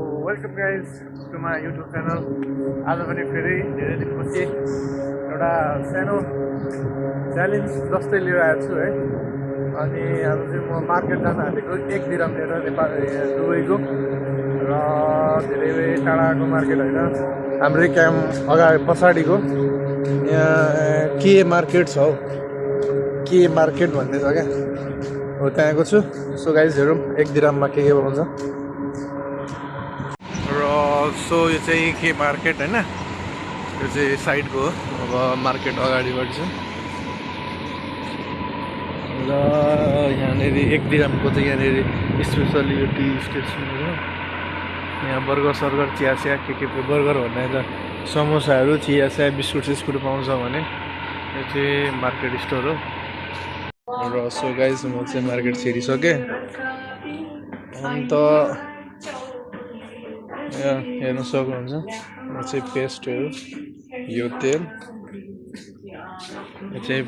Welcome guys to my YouTube channel. आज पनि फेरि धेरै दिनपछि एउटा सानो च्यालेन्ज जस्तै लिएर आएको छु है। अनि आज चाहिँ म मार्केट जान आँटेको 1 दिरहम लिएर नेपाल दुबईको र धेरै टाढाको मार्केट होइन, हाम्रै क्याम्प अगाडि पछाडिको यहाँ के मार्केट छ हौ, के मार्केट भन्ने छ क्या, हो त्यहाँ आएको छु। सो गाइज हेरौँ 1 दिरहममा के पाउँछ। सो यो चाहिँ के मार्केट होइन, यो चाहिँ साइडको हो। अब मार्केट अगाडिबाट छ र यहाँनिर 1 दिरहमको चाहिँ यहाँनिर स्पेसली यो टी स्टेसन हो। यहाँ बर्गर सर्गर चिया सिया के बर्गर भन्ने त समोसाहरू चिया सिया बिस्कुट सिस्कुट पाउँछ भने यो चाहिँ मार्केट स्टोर हो। र सो गाइज म चाहिँ मार्केट छिरिसकेँ। अन्त यहाँ हेर्न सक्नुहुन्छ यो चाहिँ पेस्टहरू, यो तेल, यो चाहिँ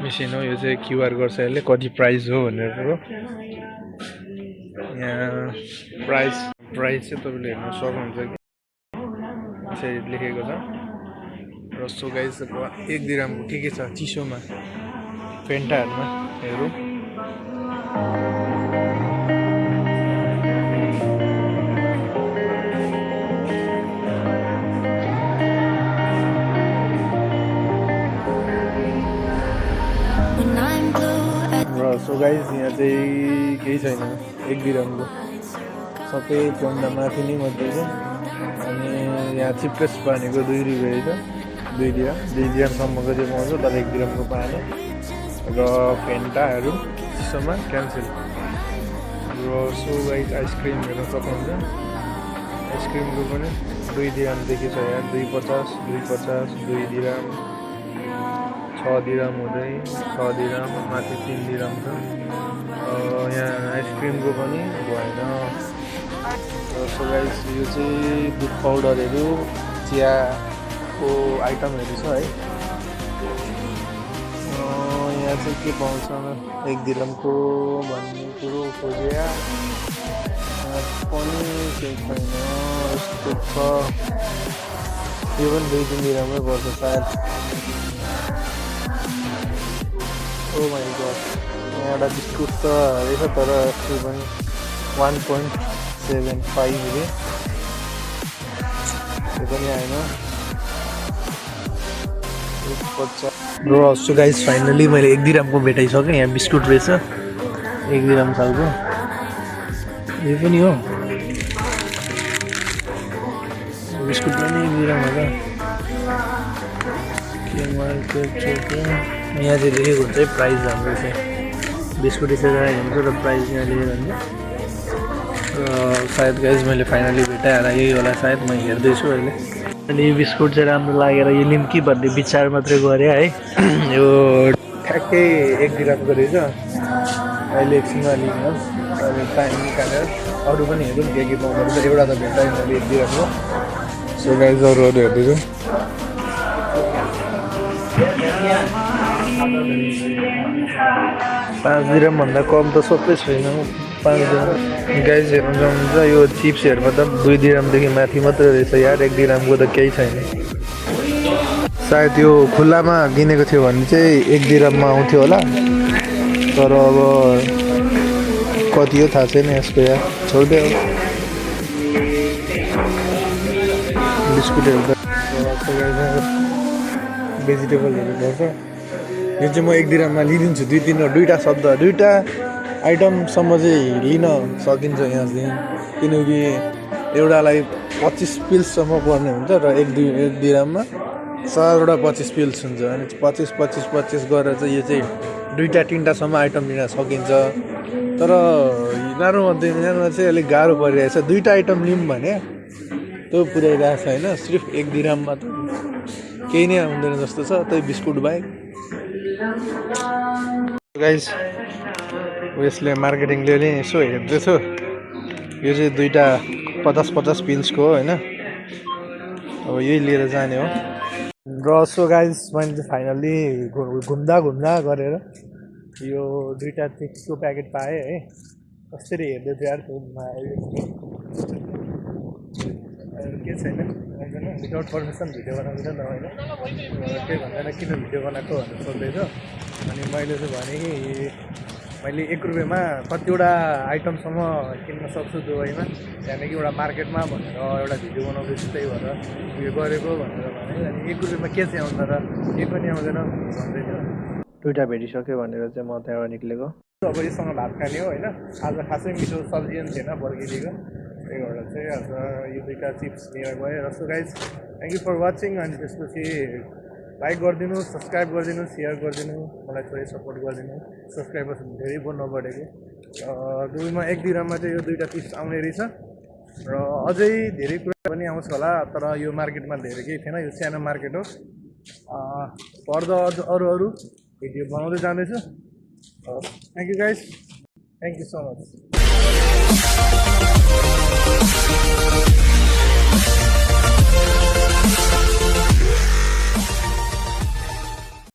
मेसिन हो, यो चाहिँ क्युआर गर्छ यसले कति प्राइस हो भनेर हो। यहाँ प्राइस चाहिँ तपाईँले हेर्न सक्नुहुन्छ कि यसरी लेखेको छ। र सो गाइस 1 दिरहमको के छ चिसोमा फेन्टाहरूमा हेरौँ। सो गाइस यहाँ चाहिँ केही छैन 1 दिरहमको, सबै त्योभन्दा माथि नै मात्रै छ। अनि यहाँ चिप्लेस्ट पानीको 2 रुपियाँ छ, 2 दिरहमसम्मको चाहिँ पाउँछ, तर 1 दिरहमको पाएन। र फेन्टाहरू चिसोमा क्यान्सल। र सो गाइस आइसक्रिम हेर्न सक्नुहुन्छ, आइसक्रिमको पनि 2 दिरहमदेखि छ यहाँ, 2.50, 2 दिरहम, 6 दिरहम हुँदै 6 दिरहम माथि 3 दिरहम छ। यहाँ आइसक्रिमको पनि भएन। सो गाइस यो चाहिँ दुध पाउडरहरू चियाको आइटमहरू छ है। यहाँ चाहिँ के पाउँछ 1 दिरहमको भन्ने कुरो खोज्या पनि केही छैन, यस्तो छ। यो पनि 2-3 दिरहमै पर्छ सायद। ओ माई गड, यहाँ एउटा बिस्कुट त रहेछ तर त्यो पनि 1.75 अरे, त्यो पनि आएन। र सो गाइस फाइनली मैले 1 दिरहमको भेटाइसकेँ। यहाँ बिस्कुट रहेछ 1 दिरहम खालको, यो पनि हो बिस्कुट पनि 1 दिरहम हो। के मार्केट छ यहाँ चाहिँ लेखेको हुन्छ है प्राइस, हाम्रो चाहिँ बिस्कुट यसरी राखेको हुन्छ र प्राइस यहाँ लेखेर हुन्छ। र सायद गाइज मैले फाइनली भेटाएर यही होला सायद, म हेर्दैछु अहिले। अनि यो बिस्कुट चाहिँ राम्रो लागेर यो लिम्की भन्ने विचार मात्रै गरेँ है। यो ठ्याक्कै 1 दिरहमको रहेछ। अहिले एकछिनमा लिनु, अहिले टाइम निकालेर अरू पनि हेरौँ के पाउँदो रहेछ। एउटा त भेटाएँ मैले 1 दिरहमको। सो गाइज अरू हेर्दैछु। 5 दिरहमभन्दा कम त सबै छैन, 5 दिरहम। गाइज हेर्नु सक्नुहुन्छ यो चिप्सहरूमा त 2 दिरहमदेखि माथि मात्रै रहेछ यार, 1 दिरहमको त केही छैन। सायद यो खुल्लामा किनेको थियो भने चाहिँ 1 दिरहममा आउँथ्यो होला, तर अब कति हो थाहा छैन यसको यार, छोड्दै हो। बिस्कुटहरू त भेजिटेबलहरू पर्छ। यो चाहिँ म 1 दिरहममा लिइदिन्छु, 2-3 शब्द 2टा आइटमसम्म चाहिँ लिन सकिन्छ यहाँ चाहिँ, किनकि एउटालाई 25 पिल्ससम्म पर्ने हुन्छ र 1 दिरहममा 4वटा 25 पिल्स हुन्छ। अनि 25 गरेर चाहिँ यो चाहिँ 2-3टासम्म आइटम लिन सकिन्छ। तर यिनीहरूमा चाहिँ अलिक गाह्रो परिरहेछ, 2टा आइटम लिऊँ भने त्यो पुऱ्याइरहेको छैन। सिर्फ 1 दिरहममा त केही नै आउँदैन जस्तो छ, त्यही बिस्कुट बाहेक। गाइस उयसले मार्केटिङले नि यसो हेर्दैछु, यो चाहिँ 2टा 50 पिल्सको हो होइन, अब यही लिएर जाने हो। र सो गाइस मैले चाहिँ फाइनल्ली घुम्दा गरेर यो 2टा चिप्सको प्याकेट पाएँ है। कसरी हेर्दै थियो यार, छैन विदाउट पर्मिसन भिडियो बनाउँदैन होइन के भन्दैन किन भिडियो बनाएको भनेर सोध्दैछ अनि मैले चाहिँ भने कि मैले 1 रुपियाँमा कतिवटा आइटमसम्म किन्न सक्छु दुबईमा त्यहाँदेखि एउटा मार्केटमा भनेर एउटा भिडियो बनाउँदैछु त्यही भएर उयो गरेको भनेर भने अनि 1 रुपियाँमा के चाहिँ आउँछ र केही पनि आउँदैन भन्दै थियो दुईवटा भेटिसक्यो भनेर चाहिँ म त्यहाँबाट निक्लेको अब योसँग भात खाने हो होइन आज खासै मिठो सब्जी पनि थिएन बर्गिदिएको त्यही भएर चाहिँ आज यो दुईवटा चिप्स लिएर गएँ र so guys thank you for watching अनि त्यसपछि लाइक गरिदिनु सब्सक्राइब गरिदिनु सेयर गरिदिनु मलाई थोरै सपोर्ट गरिदिनु सब्सक्राइबर्स धेरै बढ्नु बढेको दुईमा 1 दिनमा चाहिँ यो दुईवटा चिप्स आउने रहेछ र अझै धेरै कुरा पनि आउँछ होला तर यो मार्केटमा धेरै केही थिएन यो सानो मार्केट हो पर्दा अरू भिडियो बनाउँदै जाँदैछु thank you guys thank you so much